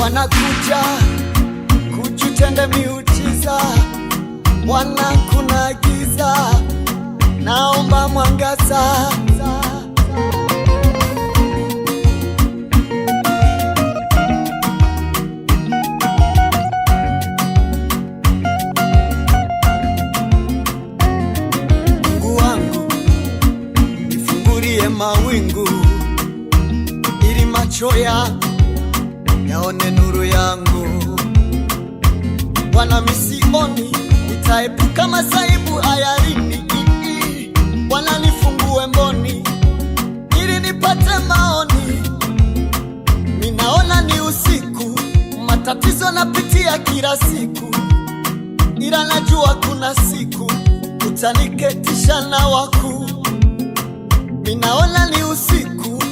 Wanakuja kujitenda miujiza, Bwana kuna giza, naomba mwangaza. Mungu wangu nifungulie mawingu, ili macho yangu yaone nuru yangu. Bwana misioni, nitaepuka masaibu ayarini. Bwana nifungue mboni, ili nipate maoni. Ninaona ni usiku, matatizo napitia kila siku, ila najua kuna siku utaniketisha na wakuu. Ninaona ni usiku,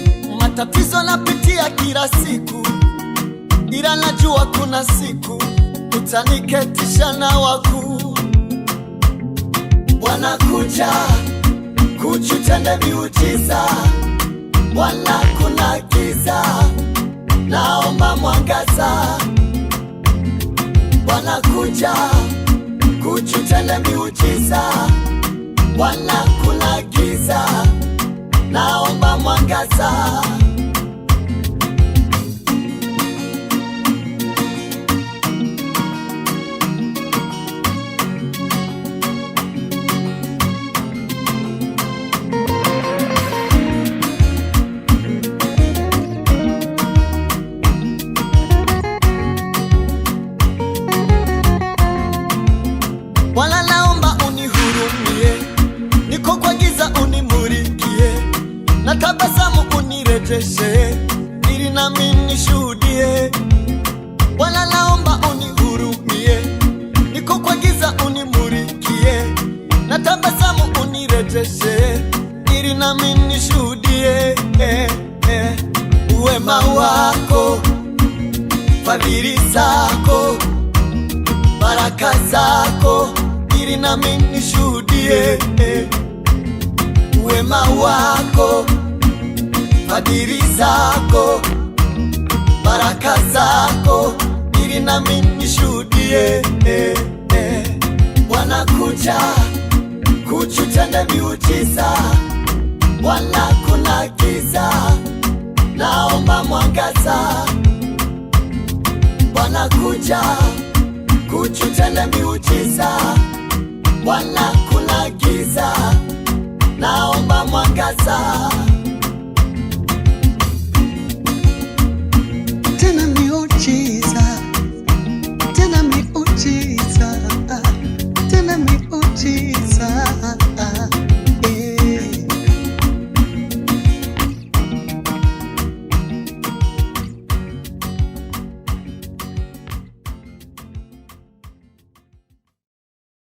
matatizo napitia kila siku, ila najua kuna siku utaniketisha na wakuu. Bwana kuja kujitenda miujiza, Bwana kuna giza, naomba mwangaza. Bwana kuja kujitenda miujiza, Bwana kuna giza, naomba mwangaza. Bwana naomba unihurumie, niko kwa giza unimurikie, na tabasamu unirejeshe, ili nami nishuhudie. Bwana naomba unihurumie, niko kwa giza unimurikie, na tabasamu unirejeshe, ili nami nishuhudie. Wema wako, fadhili zako, baraka zako, ili nami nishuhudie. Wema wako, fadhili zako, baraka zako, ili nami nishuhudie. Bwana kuja kujitenda miujiza, Bwana kuna giza, naomba mwangaza. Bwana kuja kujitenda miujiza, Bwana kuna giza, naomba mwangaza.